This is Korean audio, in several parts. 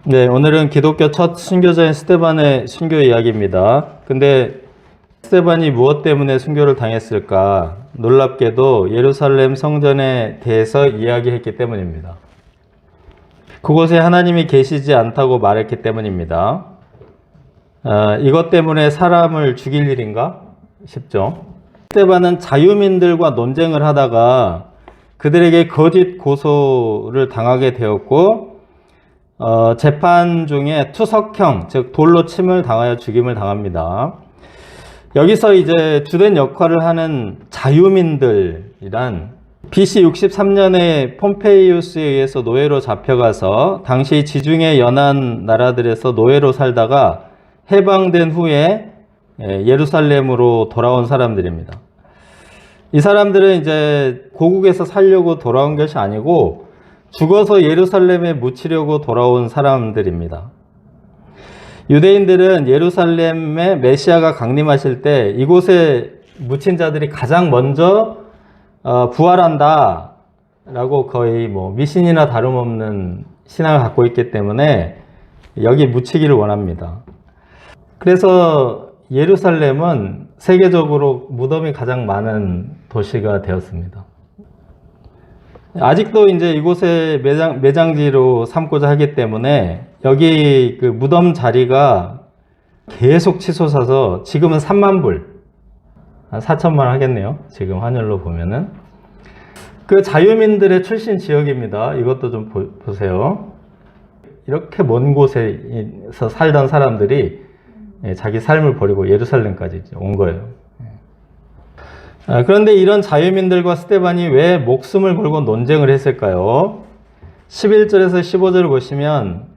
네, 오늘은 기독교 첫 순교자인 스데반의 순교 이야기입니다. 근데 스데반이 무엇 때문에 순교를 당했을까? 놀랍게도 예루살렘 성전에 대해서 이야기했기 때문입니다. 그곳에 하나님이 계시지 않다고 말했기 때문입니다. 이것 때문에 사람을 죽일 일인가 싶죠. 스데반은 자유민들과 논쟁을 하다가 그들에게 거짓 고소를 당하게 되었고, 재판 중에 투석형, 즉 돌로 침을 당하여 죽임을 당합니다. 여기서 이제 주된 역할을 하는 자유민들이란 BC 63년에 폼페이우스에 의해서 노예로 잡혀가서 당시 지중해 연안 나라들에서 노예로 살다가 해방된 후에 예루살렘으로 돌아온 사람들입니다. 이 사람들은 이제 고국에서 살려고 돌아온 것이 아니고 죽어서 예루살렘에 묻히려고 돌아온 사람들입니다. 유대인들은 예루살렘에 메시아가 강림하실 때 이곳에 묻힌 자들이 가장 먼저 부활한다 라고 거의 미신이나 다름없는 신앙을 갖고 있기 때문에 여기 묻히기를 원합니다. 그래서 예루살렘은 세계적으로 무덤이 가장 많은 도시가 되었습니다. 아직도 이제 이곳에 매장지로 삼고자 하기 때문에 여기 그 무덤 자리가 계속 치솟아서 지금은 3만 불, 한 4천만 원 하겠네요. 지금 환율로 보면은. 그 자유민들의 출신 지역입니다. 이것도 좀 보세요. 이렇게 먼 곳에서 살던 사람들이 자기 삶을 버리고 예루살렘까지 온 거예요. 그런데 이런 자유민들과 스데반이 왜 목숨을 걸고 논쟁을 했을까요? 11절에서 15절을 보시면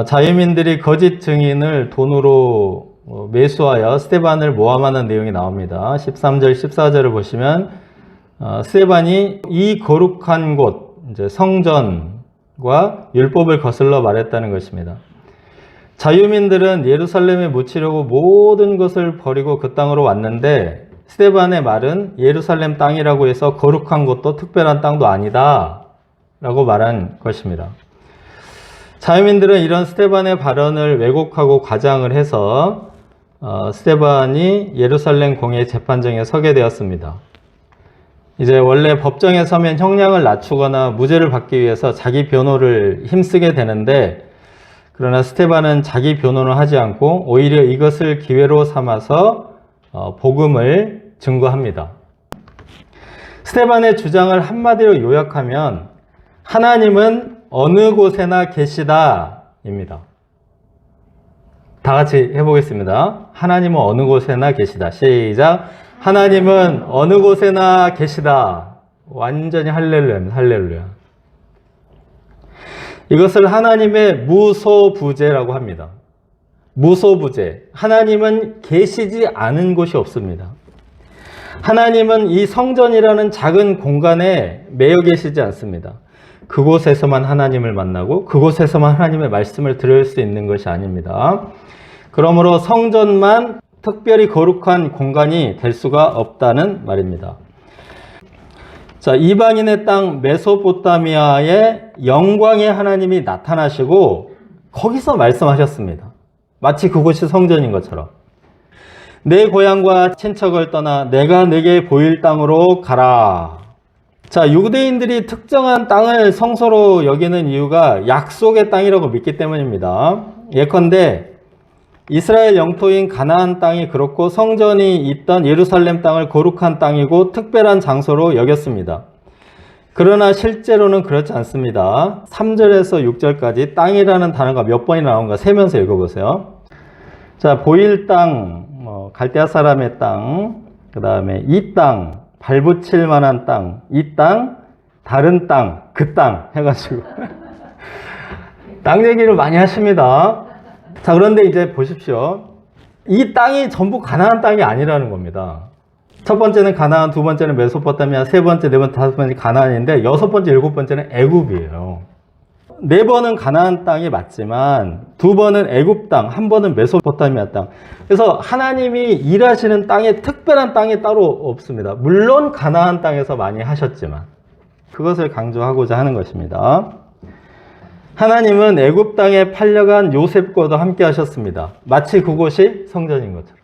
자유민들이 거짓 증인을 돈으로 매수하여 스데반을 모함하는 내용이 나옵니다. 13절, 14절을 보시면 스데반이 이 거룩한 곳, 이제 성전과 율법을 거슬러 말했다는 것입니다. 자유민들은 예루살렘에 묻히려고 모든 것을 버리고 그 땅으로 왔는데 스데반의 말은 예루살렘 땅이라고 해서 거룩한 곳도 특별한 땅도 아니다 라고 말한 것입니다. 자유민들은 이런 스데반의 발언을 왜곡하고 과장을 해서 스데반이 예루살렘 공회 재판정에 서게 되었습니다. 이제 원래 법정에 서면 형량을 낮추거나 무죄를 받기 위해서 자기 변호를 힘쓰게 되는데, 그러나 스데반은 자기 변호는 하지 않고 오히려 이것을 기회로 삼아서 복음을 증거합니다. 스데반의 주장을 한마디로 요약하면 하나님은 어느 곳에나 계시다 입니다. 다 같이 해보겠습니다. 하나님은 어느 곳에나 계시다. 시작. 하나님은 어느 곳에나 계시다. 완전히 할렐루야입니다. 할렐루야. 이것을 하나님의 무소부재라고 합니다. 무소부재. 하나님은 계시지 않은 곳이 없습니다. 하나님은 이 성전이라는 작은 공간에 매여 계시지 않습니다. 그곳에서만 하나님을 만나고 그곳에서만 하나님의 말씀을 들을 수 있는 것이 아닙니다. 그러므로 성전만 특별히 거룩한 공간이 될 수가 없다는 말입니다. 자, 이방인의 땅 메소포타미아에 영광의 하나님이 나타나시고 거기서 말씀하셨습니다. 마치 그곳이 성전인 것처럼. 내 고향과 친척을 떠나 내가 내게 보일 땅으로 가라. 자, 유대인들이 특정한 땅을 성소로 여기는 이유가 약속의 땅이라고 믿기 때문입니다. 예컨대 이스라엘 영토인 가나안 땅이 그렇고 성전이 있던 예루살렘 땅을 거룩한 땅이고 특별한 장소로 여겼습니다. 그러나 실제로는 그렇지 않습니다. 3절에서 6절까지 땅이라는 단어가 몇 번이나 나온가 세면서 읽어보세요. 자, 보일 땅, 갈대아 사람의 땅, 그 다음에 이 땅, 발붙일 만한 땅, 이 땅, 다른 땅, 그 땅 해가지고 땅 얘기를 많이 하십니다. 자, 그런데 이제 보십시오. 이 땅이 전부 가나안 땅이 아니라는 겁니다. 첫 번째는 가나안, 두 번째는 메소포타미아, 세 번째, 네 번째, 다섯 번째 가나안인데 여섯 번째, 일곱 번째는 애굽이에요. 네 번은 가나안 땅이 맞지만 두 번은 애굽 땅, 한 번은 메소포타미아 땅. 그래서 하나님이 일하시는 땅에 특별한 땅이 따로 없습니다. 물론 가나안 땅에서 많이 하셨지만 그것을 강조하고자 하는 것입니다. 하나님은 애굽 땅에 팔려간 요셉과도 함께 하셨습니다. 마치 그곳이 성전인 것처럼.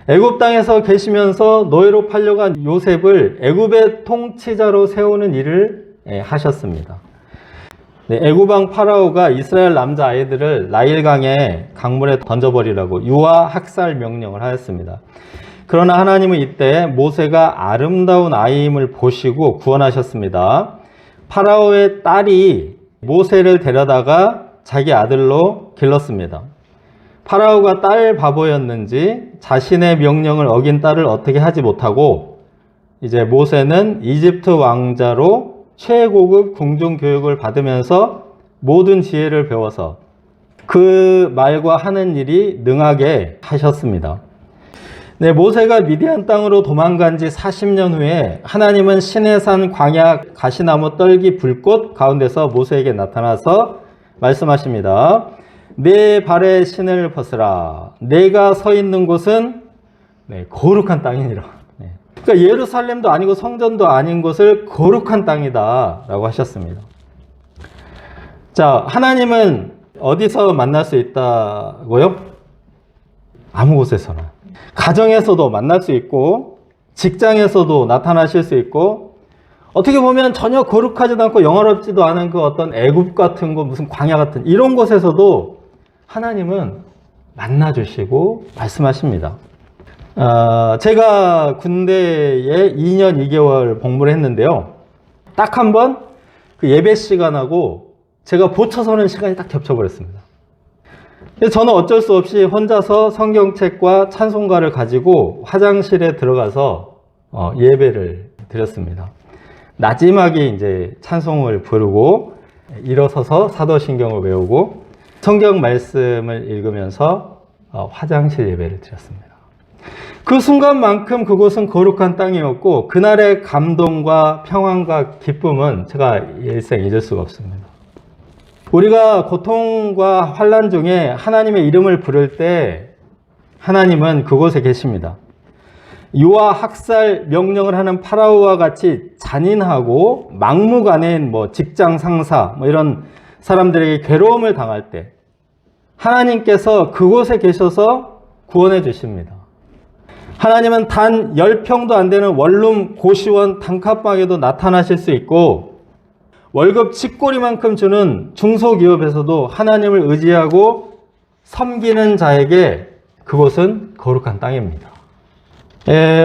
애굽 땅에서 계시면서 노예로 팔려간 요셉을 애굽의 통치자로 세우는 일을 하셨습니다. 네, 애굽 왕 파라오가 이스라엘 남자아이들을 나일강의 강물에 던져버리라고 유아 학살 명령을 하였습니다. 그러나 하나님은 이때 모세가 아름다운 아이임을 보시고 구원하셨습니다. 파라오의 딸이 모세를 데려다가 자기 아들로 길렀습니다. 파라오가 딸 바보였는지 자신의 명령을 어긴 딸을 어떻게 하지 못하고 이제 모세는 이집트 왕자로 최고급 궁중 교육을 받으면서 모든 지혜를 배워서 그 말과 하는 일이 능하게 하셨습니다. 네, 모세가 미디안 땅으로 도망간 지 40년 후에 하나님은 시내산 광야 가시나무 떨기 불꽃 가운데서 모세에게 나타나서 말씀하십니다. 내 발에 신을 벗으라. 내가 서 있는 곳은 거룩한 땅이니라. 그러니까 예루살렘도 아니고 성전도 아닌 곳을 거룩한 땅이다 라고 하셨습니다. 자, 하나님은 어디서 만날 수 있다고요? 아무 곳에서나. 가정에서도 만날 수 있고 직장에서도 나타나실 수 있고 어떻게 보면 전혀 거룩하지도 않고 영화롭지도 않은 그 어떤 애굽 같은 거 무슨 광야 같은 이런 곳에서도 하나님은 만나주시고 말씀하십니다. 제가 군대에 2년 2개월 복무를 했는데요. 딱 한 번 그 예배 시간하고 제가 보쳐 서는 시간이 딱 겹쳐버렸습니다. 그래서 저는 어쩔 수 없이 혼자서 성경책과 찬송가를 가지고 화장실에 들어가서 예배를 드렸습니다. 나지막이 이제 찬송을 부르고 일어서서 사도신경을 외우고 성경 말씀을 읽으면서 화장실 예배를 드렸습니다. 그 순간만큼 그곳은 거룩한 땅이었고 그날의 감동과 평안과 기쁨은 제가 일생 잊을 수가 없습니다. 우리가 고통과 환난 중에 하나님의 이름을 부를 때 하나님은 그곳에 계십니다. 유아 학살 명령을 하는 파라오와 같이 잔인하고 막무가내인 직장 상사 이런 사람들에게 괴로움을 당할 때 하나님께서 그곳에 계셔서 구원해 주십니다. 하나님은 단 10평도 안 되는 원룸 고시원 단칸방에도 나타나실 수 있고 월급 쥐꼬리만큼 주는 중소기업에서도 하나님을 의지하고 섬기는 자에게 그곳은 거룩한 땅입니다.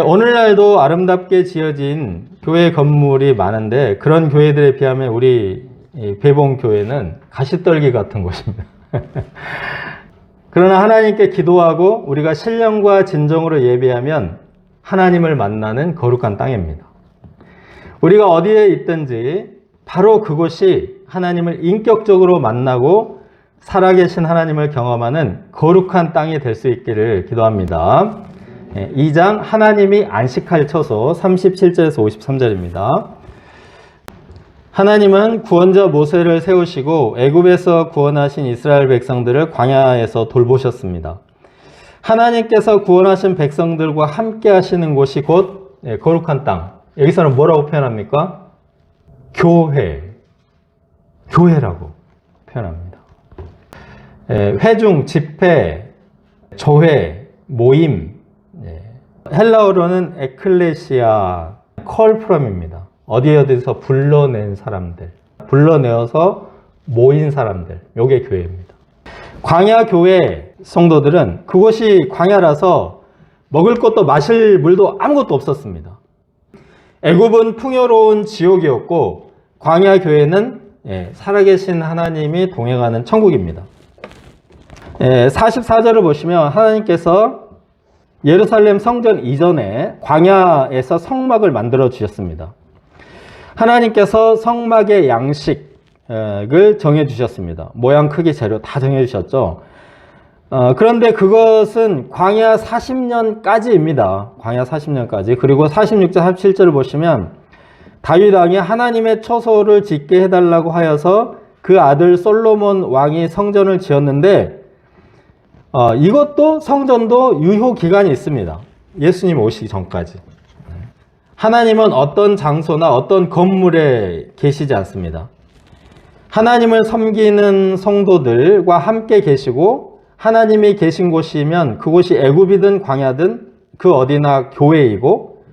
오늘날도 아름답게 지어진 교회 건물이 많은데 그런 교회들에 비하면 우리 배봉교회는 가시떨기 같은 곳입니다. 그러나 하나님께 기도하고 우리가 신령과 진정으로 예배하면 하나님을 만나는 거룩한 땅입니다. 우리가 어디에 있든지 바로 그곳이 하나님을 인격적으로 만나고 살아계신 하나님을 경험하는 거룩한 땅이 될 수 있기를 기도합니다. 2장 하나님이 안식할 처소 37절에서 53절입니다. 하나님은 구원자 모세를 세우시고 애굽에서 구원하신 이스라엘 백성들을 광야에서 돌보셨습니다. 하나님께서 구원하신 백성들과 함께 하시는 곳이 곧 거룩한 땅. 여기서는 뭐라고 표현합니까? 교회라고 표현합니다. 회중, 집회, 조회, 모임. 헬라어로는 에클레시아, 컬프럼입니다. 어디서 불러낸 사람들, 불러내어서 모인 사람들, 요게 교회입니다. 광야 교회 성도들은 그곳이 광야라서 먹을 것도 마실 물도 아무것도 없었습니다. 애굽은 풍요로운 지옥이었고 광야 교회는 살아계신 하나님이 동행하는 천국입니다. 44절을 보시면 하나님께서 예루살렘 성전 이전에 광야에서 성막을 만들어 주셨습니다. 하나님께서 성막의 양식을 정해 주셨습니다. 모양, 크기, 재료 다 정해 주셨죠. 그런데 그것은 광야 40년까지입니다. 광야 40년까지. 그리고 46절, 47절을 보시면 다윗 왕이 하나님의 처소를 짓게 해달라고 하여서 그 아들 솔로몬 왕이 성전을 지었는데 이것도 성전도 유효 기간이 있습니다. 예수님 오시기 전까지. 하나님은 어떤 장소나 어떤 건물에 계시지 않습니다. 하나님을 섬기는 성도들과 함께 계시고 하나님이 계신 곳이면 그곳이 애굽이든 광야든 그 어디나 교회이고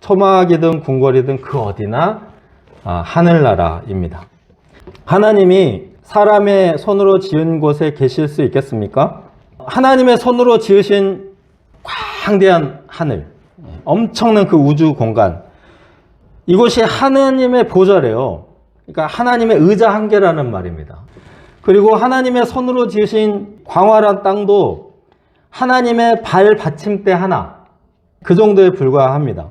초막이든 궁궐이든 그 어디나 하늘나라입니다. 하나님이 사람의 손으로 지은 곳에 계실 수 있겠습니까? 하나님의 손으로 지으신 광대한 하늘, 엄청난 그 우주 공간, 이곳이 하나님의 보좌래요. 그러니까 하나님의 의자 한 개라는 말입니다. 그리고 하나님의 손으로 지으신 광활한 땅도 하나님의 발 받침대 하나, 그 정도에 불과합니다.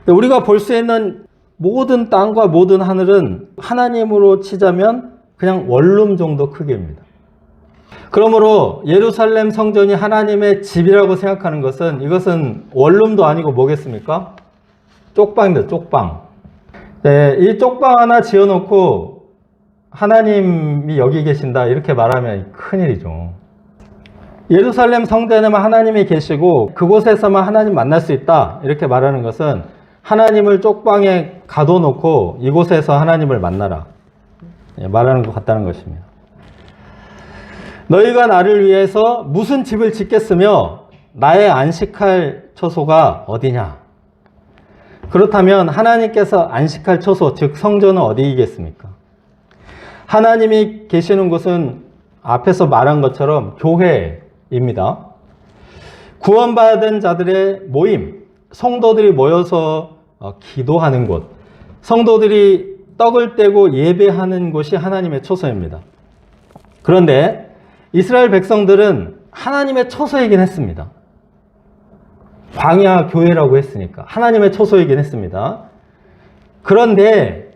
우리가 볼 수 있는 모든 땅과 모든 하늘은 하나님으로 치자면 그냥 원룸 정도 크기입니다. 그러므로 예루살렘 성전이 하나님의 집이라고 생각하는 것은, 이것은 원룸도 아니고 뭐겠습니까? 쪽방입니다. 쪽방. 네, 이 쪽방 하나 지어놓고 하나님이 여기 계신다 이렇게 말하면 큰일이죠. 예루살렘 성전에만 하나님이 계시고 그곳에서만 하나님 만날 수 있다 이렇게 말하는 것은 하나님을 쪽방에 가둬놓고 이곳에서 하나님을 만나라 말하는 것 같다는 것입니다. 너희가 나를 위해서 무슨 집을 짓겠으며 나의 안식할 처소가 어디냐? 그렇다면 하나님께서 안식할 처소, 즉 성전은 어디이겠습니까? 하나님이 계시는 곳은 앞에서 말한 것처럼 교회입니다. 구원받은 자들의 모임, 성도들이 모여서 기도하는 곳, 성도들이 떡을 떼고 예배하는 곳이 하나님의 처소입니다. 그런데 이스라엘 백성들은 하나님의 처소이긴 했습니다. 광야 교회라고 했으니까 하나님의 처소이긴 했습니다. 그런데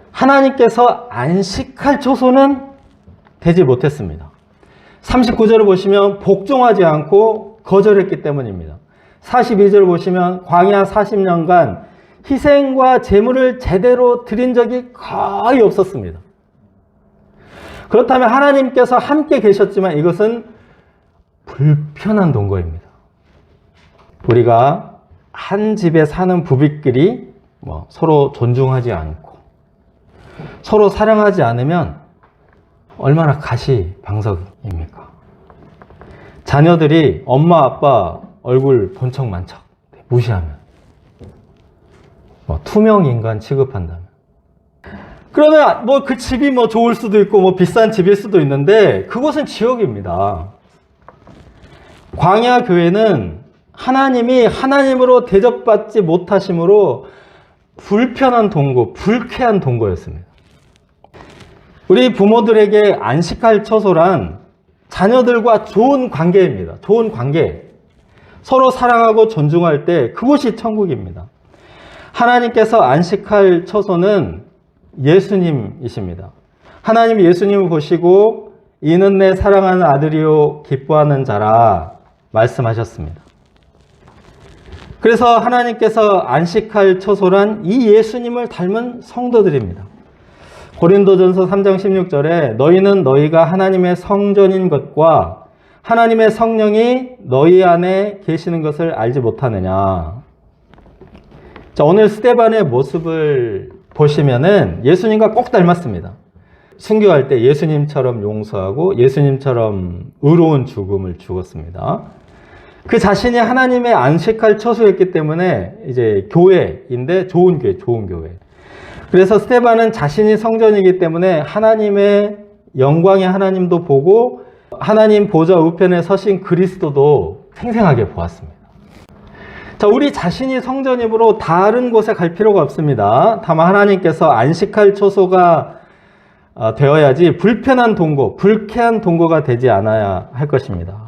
하나님께서 안식할 처소는 되지 못했습니다. 39절을 보시면 복종하지 않고 거절했기 때문입니다. 42절을 보시면 광야 40년간 희생과 제물을 제대로 드린 적이 거의 없었습니다. 그렇다면 하나님께서 함께 계셨지만 이것은 불편한 동거입니다. 우리가 한 집에 사는 부부끼리 서로 존중하지 않고 서로 사랑하지 않으면 얼마나 가시방석입니까? 자녀들이 엄마 아빠 얼굴 본 척 만 척 무시하면, 투명 인간 취급한다면, 그러면 그 집이 좋을 수도 있고 비싼 집일 수도 있는데 그곳은 지옥입니다. 광야 교회는 하나님이 하나님으로 대접받지 못하심으로 불편한 동거, 불쾌한 동거였습니다. 우리 부모들에게 안식할 처소란 자녀들과 좋은 관계입니다. 좋은 관계. 서로 사랑하고 존중할 때 그곳이 천국입니다. 하나님께서 안식할 처소는 예수님이십니다. 하나님이 예수님을 보시고 이는 내 사랑하는 아들이요 기뻐하는 자라 말씀하셨습니다. 그래서 하나님께서 안식할 처소란 이 예수님을 닮은 성도들입니다. 고린도전서 3장 16절에 너희는 너희가 하나님의 성전인 것과 하나님의 성령이 너희 안에 계시는 것을 알지 못하느냐. 자, 오늘 스데반의 모습을 보시면은 예수님과 꼭 닮았습니다. 순교할 때 예수님처럼 용서하고 예수님처럼 의로운 죽음을 죽었습니다. 그 자신이 하나님의 안식할 처소였기 때문에 이제 교회인데 좋은 교회, 좋은 교회. 그래서 스데반은 자신이 성전이기 때문에 하나님의 영광의 하나님도 보고 하나님 보좌 우편에 서신 그리스도도 생생하게 보았습니다. 자, 우리 자신이 성전이므로 다른 곳에 갈 필요가 없습니다. 다만 하나님께서 안식할 처소가 되어야지 불편한 동거, 불쾌한 동거가 되지 않아야 할 것입니다.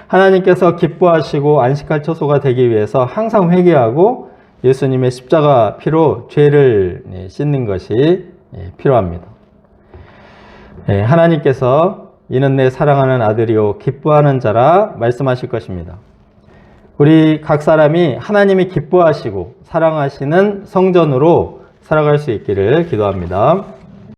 하나님께서 기뻐하시고 안식할 처소가 되기 위해서 항상 회개하고 예수님의 십자가 피로 죄를 씻는 것이 필요합니다. 하나님께서 이는 내 사랑하는 아들이요 기뻐하는 자라 말씀하실 것입니다. 우리 각 사람이 하나님이 기뻐하시고 사랑하시는 성전으로 살아갈 수 있기를 기도합니다.